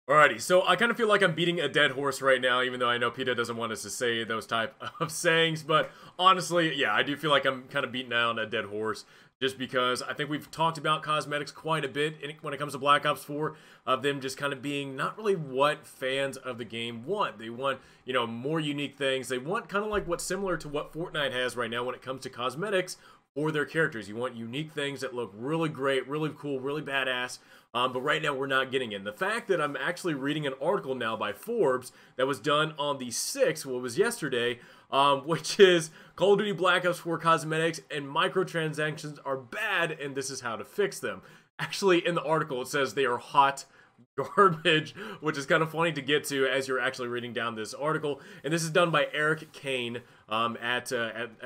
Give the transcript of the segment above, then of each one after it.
Alrighty, so I kind of feel like I'm beating a dead horse right now, even though I know PETA doesn't want us to say those type of sayings, but honestly, yeah, I do feel like I'm kind of beating down a dead horse, just because I think we've talked about cosmetics quite a bit when it comes to Black Ops 4, of them just kind of being not really what fans of the game want. They want, more unique things. They want kind of like what's similar to what Fortnite has right now when it comes to cosmetics for their characters. You want unique things that look really great, really cool, really badass. But right now we're not getting it. And the fact that I'm actually reading an article now by Forbes that was done on the 6th, what was yesterday, which is Call of Duty Black Ops 4 cosmetics and microtransactions are bad, and this is how to fix them. Actually, in the article, it says they are hot garbage, which is kind of funny to get to as you're actually reading down this article. And this is done by Eric Kane at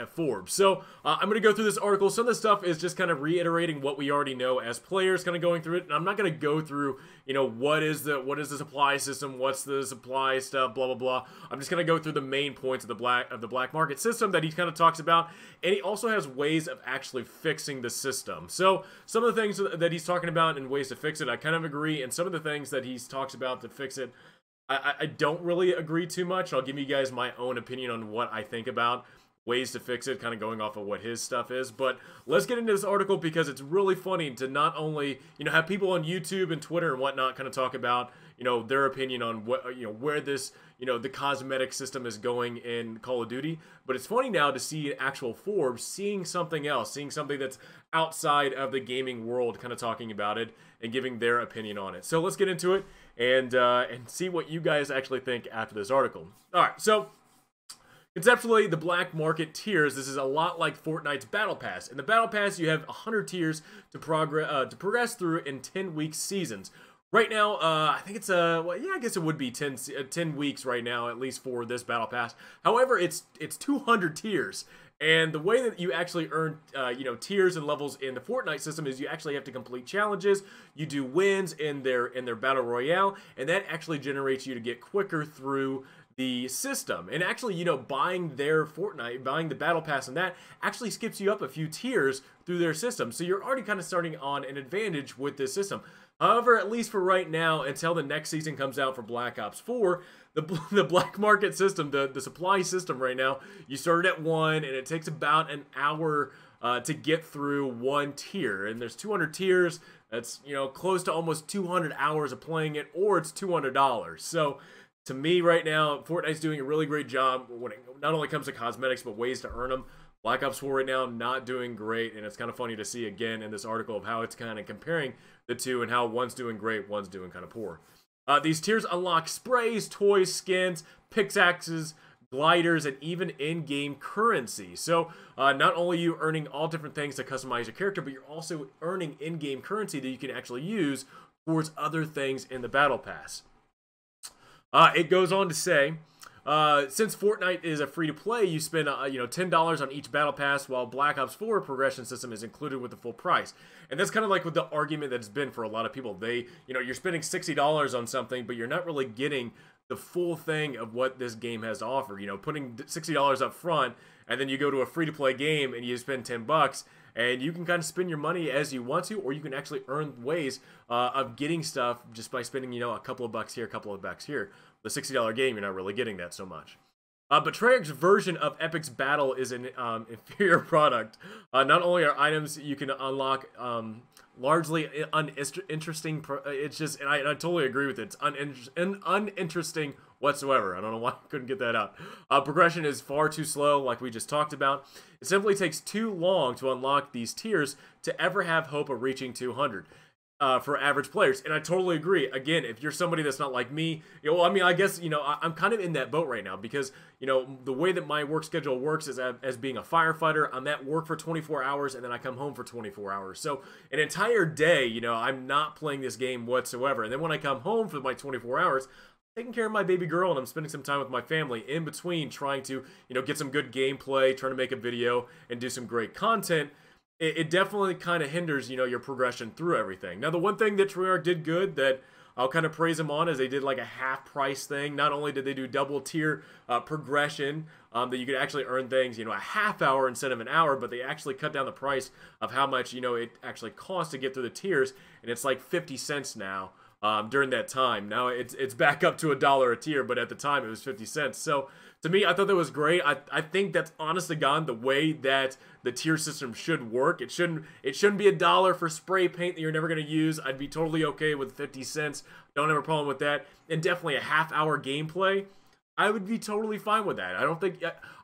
Forbes. So I'm going to go through this article. Some of the stuff is just kind of reiterating what we already know as players, kind of going through it. And I'm not going to go through, what is the supply system, what's the supply stuff, blah blah blah. I'm just going to go through the main points of the black market system that he kind of talks about, and he also has ways of actually fixing the system. So some of the things that he's talking about and ways to fix it, I kind of agree, and some of the things that he talks about to fix it, I don't really agree too much. I'll give you guys my own opinion on what I think about ways to fix it, kind of going off of what his stuff is. But let's get into this article because it's really funny to not only, have people on YouTube and Twitter and whatnot kind of talk about, their opinion on what, where this, the cosmetic system is going in Call of Duty. But it's funny now to see actual Forbes seeing something else, seeing something that's outside of the gaming world, kind of talking about it and giving their opinion on it. So let's get into it and see what you guys actually think after this article. All right, so conceptually, the black market tiers, this is a lot like Fortnite's Battle Pass. In the Battle Pass, you have 100 tiers to progress through in 10-week seasons. Right now, I think it's, well, yeah, I guess it would be 10 weeks right now, at least for this Battle Pass. However, it's 200 tiers. And the way that you actually earn, tiers and levels in the Fortnite system is you actually have to complete challenges. You do wins in their Battle Royale, and that actually generates you to get quicker through the system. And actually, buying their Fortnite, buying the Battle Pass and that actually skips you up a few tiers through their system. So you're already kind of starting on an advantage with this system. However, at least for right now, until the next season comes out for Black Ops 4, the black market system, the supply system right now, you start at 1, and it takes about an hour to get through one tier. And there's 200 tiers. That's, close to almost 200 hours of playing it, or it's $200. So to me right now, Fortnite's doing a really great job when it not only comes to cosmetics, but ways to earn them. Black Ops 4 right now, not doing great, and it's kind of funny to see again in this article of how it's kind of comparing the two and how one's doing great, one's doing kind of poor. These tiers unlock sprays, toys, skins, pickaxes, gliders, and even in-game currency. So not only are you earning all different things to customize your character, but you're also earning in-game currency that you can actually use towards other things in the Battle Pass. It goes on to say, since Fortnite is a free-to-play, you spend $10 on each Battle Pass, while Black Ops 4 progression system is included with the full price. And that's kind of like with the argument that's been for a lot of people. You're spending $60 on something, but you're not really getting the full thing of what this game has to offer. Putting $60 up front, and then you go to a free-to-play game and you spend $10, and you can kind of spend your money as you want to, or you can actually earn ways of getting stuff just by spending, a couple of bucks here, a couple of bucks here. The $60 game, you're not really getting that so much. But Treyarch's version of Epic's Battle is an inferior product. Not only are items you can unlock largely uninteresting, it's just, and I totally agree with it, it's uninteresting whatsoever. I don't know why I couldn't get that out. Progression is far too slow, like we just talked about. It simply takes too long to unlock these tiers to ever have hope of reaching 200. For average players, and I totally agree. Again, if you're somebody that's not like me, I guess, I'm kind of in that boat right now because, the way that my work schedule works is as being a firefighter, I'm at work for 24 hours and then I come home for 24 hours. So an entire day, I'm not playing this game whatsoever. And then when I come home for my 24 hours, I'm taking care of my baby girl and I'm spending some time with my family in between trying to, get some good gameplay, trying to make a video and do some great content. It definitely kind of hinders, your progression through everything. Now, the one thing that Treyarch did good that I'll kind of praise them on is they did like a half price thing. Not only did they do double tier progression, that you could actually earn things, a half hour instead of an hour, but they actually cut down the price of how much, it actually costs to get through the tiers, and it's like 50 cents now during that time. Now it's back up to $1 a tier, but at the time it was 50 cents. So to me, I thought that was great. I think that's honest to God the way that the tier system should work. It shouldn't be $1 for spray paint that you're never going to use. I'd be totally okay with 50 cents. Don't have a problem with that. And definitely a half-hour gameplay, I would be totally fine with that.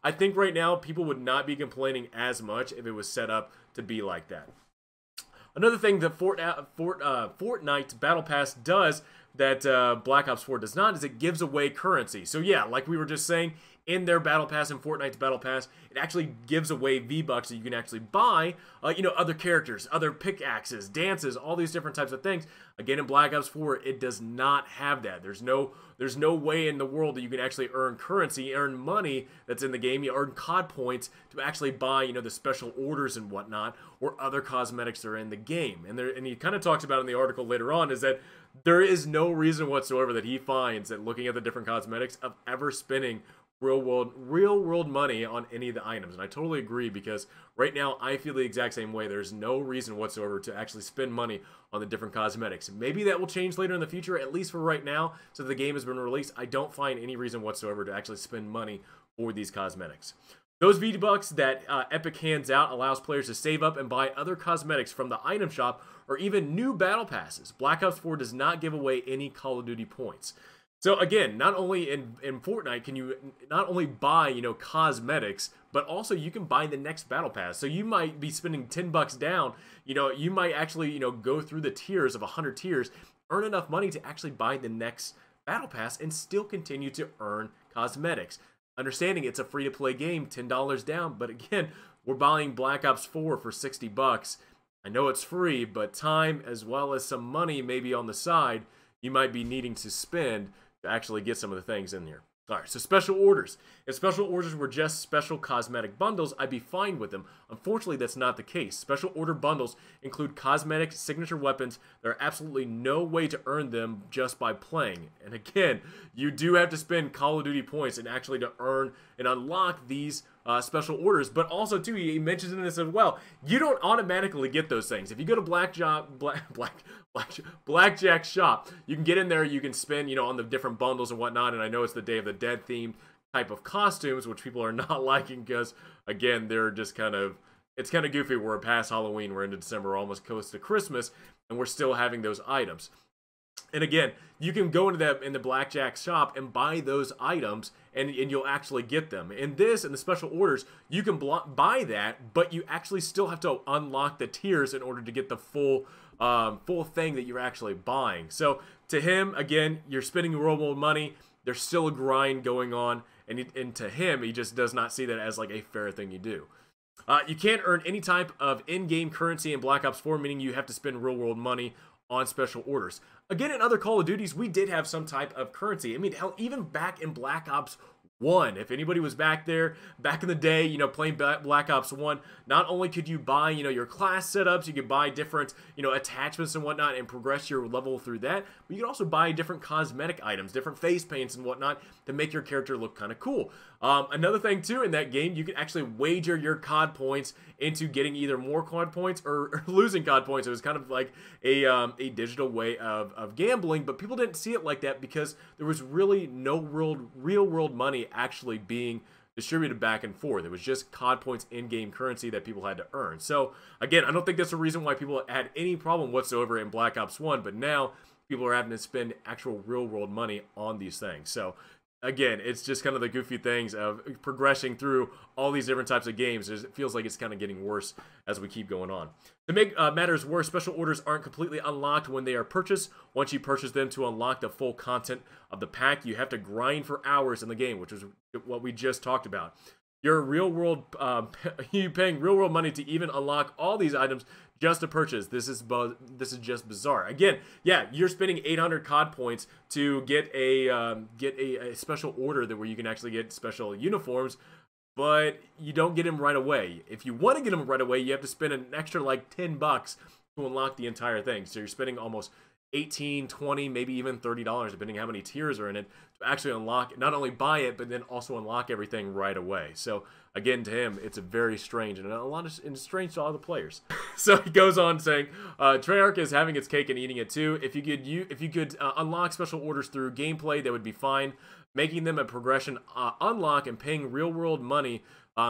I think right now people would not be complaining as much if it was set up to be like that. Another thing that Fortnite's Battle Pass does that Black Ops 4 does not is it gives away currency. So yeah, like we were just saying, in their Battle Pass, in Fortnite's Battle Pass, it actually gives away V-Bucks that you can actually buy, other characters, other pickaxes, dances, all these different types of things. Again, in Black Ops 4, it does not have that. There's no way in the world that you can actually earn currency, earn money that's in the game. You earn COD points to actually buy, the special orders and whatnot, or other cosmetics that are in the game. And he kind of talks about in the article later on is that there is no reason whatsoever that he finds that looking at the different cosmetics of ever spending real world money on any of the items. And I totally agree, because right now I feel the exact same way. There's no reason whatsoever to actually spend money on the different cosmetics. Maybe that will change later in the future, at least for right now. So the game has been released, I don't find any reason whatsoever to actually spend money for these cosmetics. Those V-Bucks that Epic hands out allows players to save up and buy other cosmetics from the item shop, or even new battle passes. Black Ops 4 does not give away any Call of Duty points. So again, not only in Fortnite can you not only buy, cosmetics, but also you can buy the next battle pass. So you might be spending 10 bucks down, you might actually, go through the tiers of 100 tiers, earn enough money to actually buy the next battle pass and still continue to earn cosmetics. Understanding it's a free-to-play game, $10 down, but again, we're buying Black Ops 4 for 60 bucks. I know it's free, but time as well as some money maybe on the side you might be needing to spend to actually get some of the things in here. Alright, so special orders. If special orders were just special cosmetic bundles, I'd be fine with them. Unfortunately, that's not the case. Special order bundles include cosmetic signature weapons. There are absolutely no way to earn them just by playing. And again, you do have to spend Call of Duty points and actually to earn and unlock these special orders. But also, too, he mentions in this as well, you don't automatically get those things. If you go to Blackjack's shop, you can get in there, you can spend, on the different bundles and whatnot, and I know it's the Day of the Dead themed type of costumes, which people are not liking because, again, they're just it's kind of goofy. We're past Halloween, we're into December, we're almost close to Christmas, and we're still having those items. And again, you can go into the Blackjack shop and buy those items, and you'll actually get them. In the special orders, you can buy that, but you actually still have to unlock the tiers in order to get the full thing that you're actually buying. So to him, again, you're spending real world money. There's still a grind going on, and to him, he just does not see that as like a fair thing you do. You can't earn any type of in-game currency in Black Ops 4, meaning you have to spend real world money on special orders. Again, in other Call of Duties, we did have some type of currency. I mean, hell, even back in Black Ops 1, if anybody was back there, back in the day, playing Black Ops 1, not only could you buy, your class setups, you could buy different, attachments and whatnot and progress your level through that, but you could also buy different cosmetic items, different face paints and whatnot to make your character look kind of cool. Another thing, too, in that game, you can actually wager your COD points into getting either more COD points or losing COD points. It was kind of like a digital way of gambling, but people didn't see it like that because there was really no real-world money actually being distributed back and forth. It was just COD points in-game currency that people had to earn. So, again, I don't think that's a reason why people had any problem whatsoever in Black Ops 1, but now people are having to spend actual real-world money on these things. So, again, it's just kind of the goofy things of progressing through all these different types of games. It feels like it's kind of getting worse as we keep going on. To make matters worse, special orders aren't completely unlocked when they are purchased. Once you purchase them to unlock the full content of the pack, you have to grind for hours in the game, which is what we just talked about. You're you paying real world money to even unlock all these items just to purchase. This is just bizarre. Again, yeah, you're spending 800 COD points to get a special order where you can actually get special uniforms, but you don't get them right away. If you want to get them right away, you have to spend an extra like 10 bucks to unlock the entire thing. So you're spending almost 18, 20, maybe even $30, depending how many tiers are in it, to actually unlock, not only buy it, but then also unlock everything right away. So again, to him, it's very strange, and it's strange to all the players. So he goes on saying, Treyarch is having its cake and eating it too. If you could unlock special orders through gameplay, that would be fine. Making them a progression unlock and paying real-world money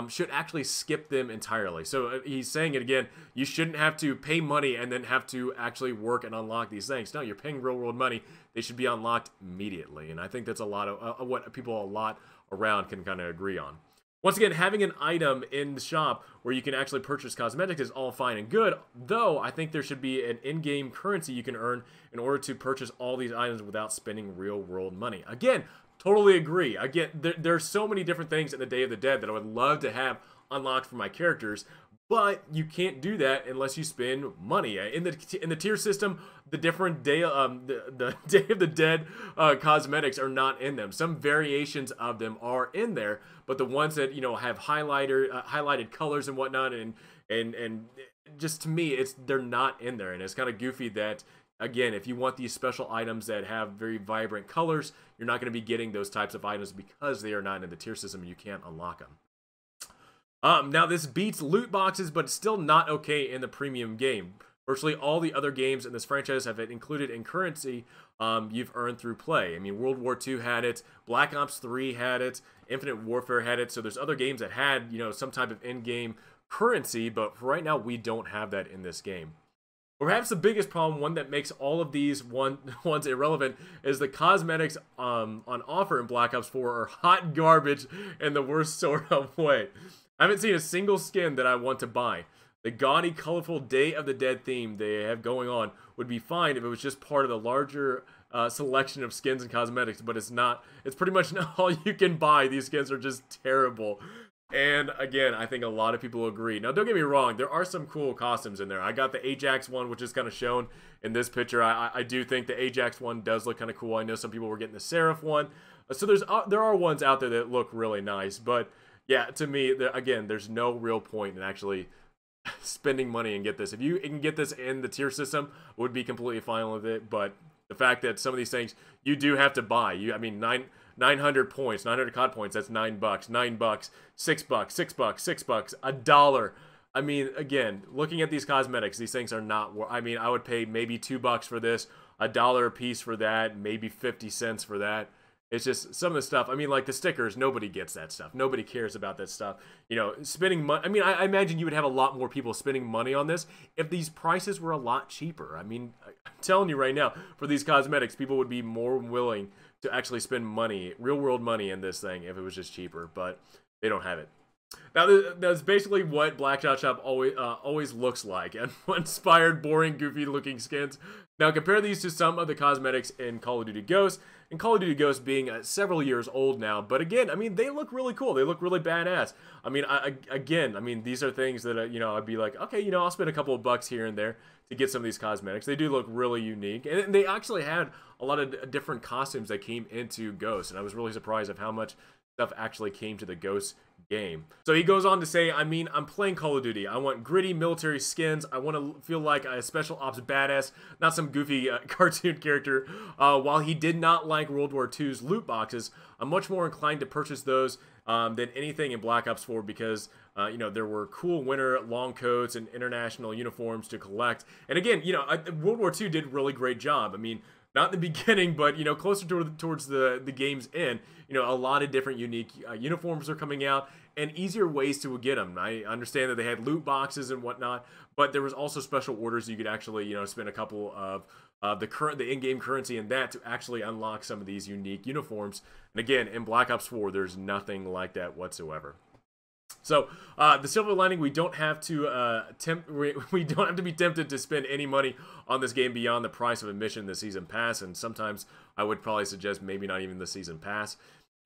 should actually skip them entirely. So he's saying it again, you shouldn't have to pay money and then have to actually work and unlock these things. No, you're paying real-world money. They should be unlocked immediately. And I think that's a lot of what people a lot around can kind of agree on. Once again, having an item in the shop where you can actually purchase cosmetics is all fine and good, though I think there should be an in-game currency you can earn in order to purchase all these items without spending real-world money. Again, totally agree. Again, there's so many different things in the Day of the Dead that I would love to have unlocked for my characters, but you can't do that unless you spend money. In the tier system, the different the Day of the Dead cosmetics are not in them. Some variations of them are in there, but the ones that have highlighted colors and whatnot, and just to me, they're not in there, and it's kind of goofy that. Again, if you want these special items that have very vibrant colors, you're not going to be getting those types of items because they are not in the tier system and you can't unlock them. Now, this beats loot boxes, but it's still not okay in the premium game. Virtually all the other games in this franchise have it included in currency you've earned through play. I mean, World War II had it, Black Ops 3 had it, Infinite Warfare had it, so there's other games that had, some type of in-game currency, but for right now, we don't have that in this game. Perhaps the biggest problem, one that makes all of these ones irrelevant, is the cosmetics on offer in Black Ops 4 are hot garbage in the worst sort of way. I haven't seen a single skin that I want to buy. The gaudy, colorful Day of the Dead theme they have going on would be fine if it was just part of the larger selection of skins and cosmetics, but it's not. It's pretty much not all you can buy. These skins are just terrible. And again, I think a lot of people agree. Now, don't get me wrong, there are some cool costumes in there. I got the Ajax one, which is kind of shown in this picture. I do think the Ajax one does look kind of cool. I know some people were getting the Seraph one. So there are ones out there that look really nice. But yeah, to me, again, there's no real point in actually spending money and get this. If you can get this in the tier system, I would be completely fine with it. But the fact that some of these things you do have to buy. I mean, 900 points, 900 COD points, that's $9, $9, $6, $6, $6, $6, $1. I mean, again, looking at these cosmetics, these things are not, I mean, I would pay maybe $2 for this, $1 a piece for that, maybe 50 cents for that. It's just some of the stuff. I mean, like the stickers, nobody gets that stuff. Nobody cares about that stuff. Spending money. I mean, I imagine you would have a lot more people spending money on this if these prices were a lot cheaper. I mean, I'm telling you right now, for these cosmetics, people would be more willing to actually spend money, real world money in this thing if it was just cheaper, but they don't have it. Now, that's basically what Blackshot Shop always looks like, and inspired, boring, goofy-looking skins. Now, compare these to some of the cosmetics in Call of Duty Ghosts, and Call of Duty Ghosts being several years old now, but again, I mean, they look really cool. They look really badass. I mean, again, these are things that, I'd be like, okay, I'll spend a couple of bucks here and there to get some of these cosmetics. They do look really unique, and they actually had a lot of different costumes that came into Ghosts, and I was really surprised of how much stuff actually came to the Ghost game. So he goes on to say, I mean, I'm playing Call of Duty. I want gritty military skins. I want to feel like a special ops badass, not some goofy cartoon character. While he did not like World War II's loot boxes, I'm much more inclined to purchase those than anything in Black Ops 4 because, there were cool winter long coats and international uniforms to collect. And again, World War II did a really great job. I mean, not in the beginning, but, closer towards the game's end, a lot of different unique uniforms are coming out and easier ways to get them. I understand that they had loot boxes and whatnot, but there was also special orders you could actually, spend a couple of the in-game currency in that to actually unlock some of these unique uniforms. And again, in Black Ops 4, there's nothing like that whatsoever. So the silver lining, we don't have to we don't have to be tempted to spend any money on this game beyond the price of admission, the season pass, and sometimes I would probably suggest maybe not even the season pass.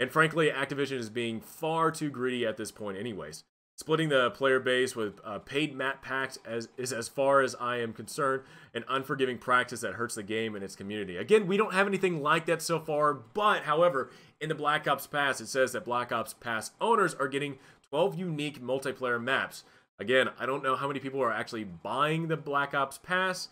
And frankly, Activision is being far too greedy at this point anyways. Splitting the player base with paid map packs is, as far as I am concerned, an unforgiving practice that hurts the game and its community. Again, we don't have anything like that so far, but however, in the Black Ops Pass, it says that Black Ops Pass owners are getting 12 unique multiplayer maps. Again, I don't know how many people are actually buying the Black Ops Pass.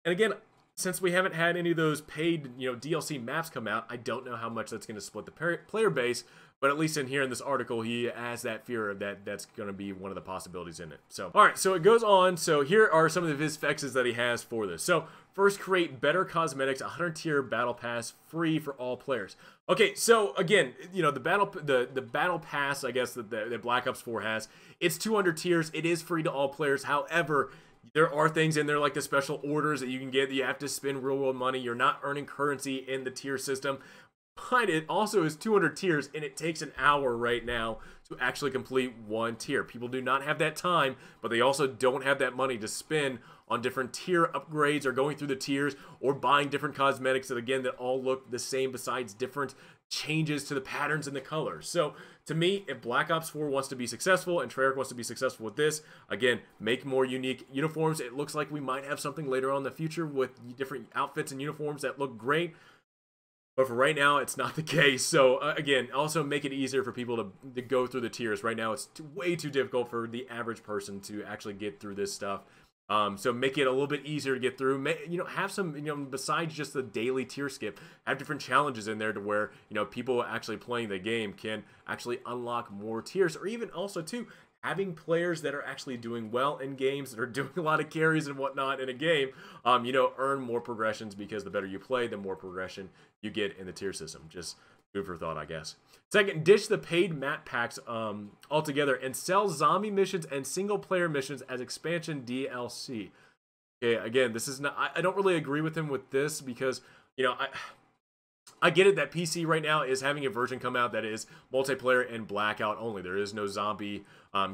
And again, since we haven't had any of those paid, DLC maps come out, I don't know how much that's going to split the player base. But at least in here in this article, he has that fear that that's going to be one of the possibilities in it. So, all right, so it goes on. So here are some of his fixes that he has for this. So first, create better cosmetics, 100-tier battle pass, free for all players. Okay, so again, the battle pass, I guess that Black Ops 4 has, it's 200 tiers. It is free to all players. However, there are things in there like the special orders that you can get that you have to spend real world money. You're not earning currency in the tier system. But it also is 200 tiers, and it takes an hour right now to actually complete one tier. People do not have that time, but they also don't have that money to spend on different tier upgrades or going through the tiers or buying different cosmetics that, again, that all look the same besides different changes to the patterns and the colors. So, to me, if Black Ops 4 wants to be successful and Treyarch wants to be successful with this, again, make more unique uniforms. It looks like we might have something later on in the future with different outfits and uniforms that look great. But for right now, it's not the case. So, again, also make it easier for people to go through the tiers. Right now, it's way too difficult for the average person to actually get through this stuff. So make it a little bit easier to get through. Have some, besides just the daily tier skip, have different challenges in there to where, people actually playing the game can actually unlock more tiers. Or even also, too, having players that are actually doing well in games, that are doing a lot of carries and whatnot in a game, earn more progressions, because the better you play, the more progression you get in the tier system. Just food for thought, I guess. Second, ditch the paid map packs altogether and sell zombie missions and single-player missions as expansion DLC. Okay, again, this is not... I don't really agree with him with this because, I get it that PC right now is having a version come out that is multiplayer and blackout only. There is no zombie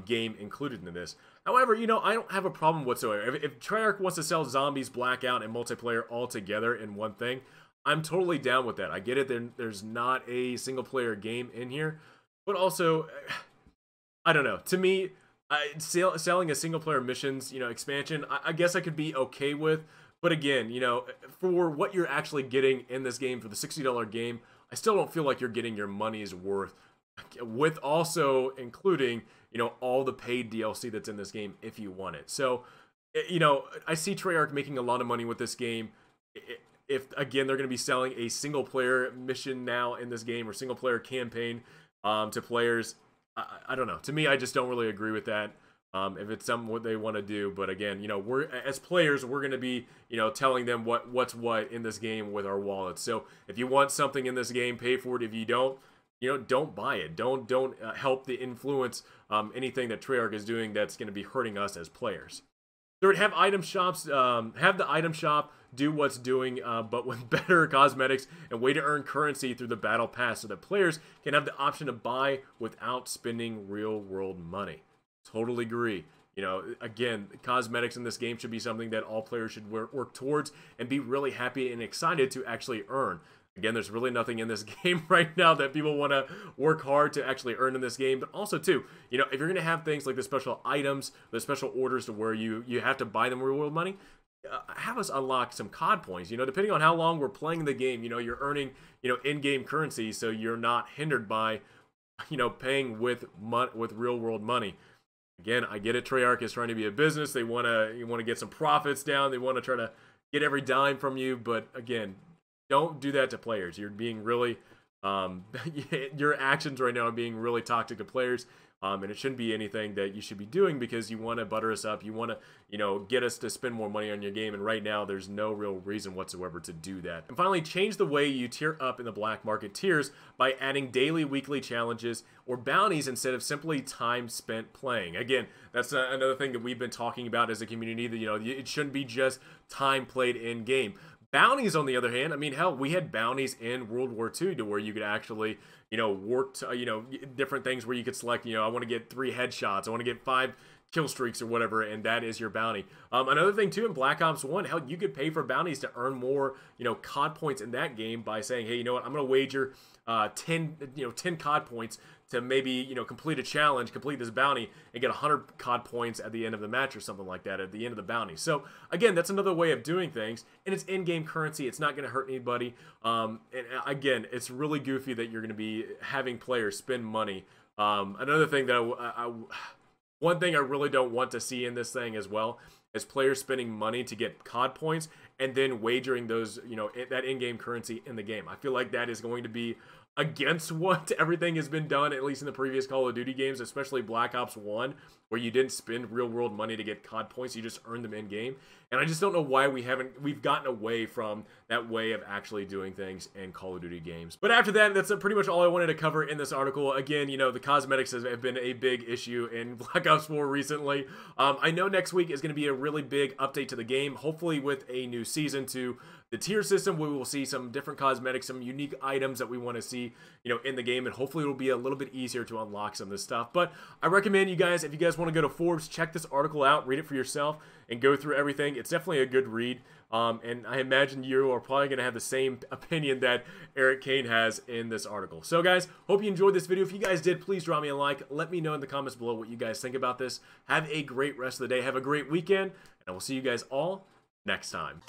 game included in this. However, I don't have a problem whatsoever. If Treyarch wants to sell zombies, blackout, and multiplayer all together in one thing, I'm totally down with that. I get it. There's not a single-player game in here. But also, I don't know. To me, selling a single-player missions, expansion, I guess I could be okay with. But again, for what you're actually getting in this game, for the $60 game, I still don't feel like you're getting your money's worth, with also including, all the paid DLC that's in this game if you want it. So, I see Treyarch making a lot of money with this game. If, again, they're going to be selling a single-player mission now in this game, or single-player campaign to players, I don't know. To me, I just don't really agree with that. If it's something what they want to do. But again, we're, as players, we're going to be, telling them what's what in this game with our wallets. So if you want something in this game, pay for it. If you don't, don't buy it. Don't help the influence anything that Treyarch is doing that's going to be hurting us as players. Third, have item shops, have the item shop do what's doing, but with better cosmetics and way to earn currency through the battle pass, so that players can have the option to buy without spending real world money. Totally agree. Again, cosmetics in this game should be something that all players should work towards and be really happy and excited to actually earn. Again, there's really nothing in this game right now that people want to work hard to actually earn in this game. But also, too, if you're going to have things like the special items, the special orders to where you have to buy them real world money, have us unlock some COD points. Depending on how long we're playing the game, you're earning, in-game currency, so you're not hindered by, paying with real world money. Again, I get it. Treyarch is trying to be a business. They want to get some profits down. They want to try to get every dime from you. But again, don't do that to players. You're being really, your actions right now are being really toxic to players. And it shouldn't be anything that you should be doing because you want to butter us up. You want to, get us to spend more money on your game. And right now, there's no real reason whatsoever to do that. And finally, change the way you tier up in the black market tiers by adding daily, weekly challenges or bounties instead of simply time spent playing. Again, that's another thing that we've been talking about as a community, that, it shouldn't be just time played in game. Bounties, on the other hand, I mean, hell, we had bounties in World War II to where you could actually, work, different things where you could select, I want to get 3 headshots, I want to get 5 kill streaks or whatever, and that is your bounty. Another thing, too, in Black Ops 1, hell, you could pay for bounties to earn more, COD points in that game by saying, hey, you know what, I'm going to wager 10 COD points to maybe, complete a challenge, complete this bounty, and get 100 COD points at the end of the match or something like that, at the end of the bounty. So, again, that's another way of doing things, and it's in-game currency. It's not going to hurt anybody. And again, it's really goofy that you're going to be having players spend money. Another thing that one thing I really don't want to see in this thing as well is players spending money to get COD points and then wagering those, you know, that in-game currency in the game. I feel like that is going to be against what everything has been done, at least in the previous Call of Duty games, especially Black Ops 1, where you didn't spend real world money to get COD points, you just earned them in game. And I just don't know why we've gotten away from that way of actually doing things in Call of Duty games. But after that, that's pretty much all I wanted to cover in this article. Again, you know, the cosmetics have been a big issue in Black Ops 4 recently. I know next week is going to be a really big update to the game, hopefully with a new season to the tier system, where we will see some different cosmetics, some unique items that we want to see, you know, in the game, and hopefully it'll be a little bit easier to unlock some of this stuff. But I recommend you guys, if you guys want to go to Forbes, check this article out, read it for yourself, and go through everything. It's definitely a good read, and I imagine you are probably going to have the same opinion that Eric Kane has in this article. So guys, hope you enjoyed this video. If you guys did, please drop me a like. Let me know in the comments below what you guys think about this. Have a great rest of the day. Have a great weekend, and I will see you guys all next time.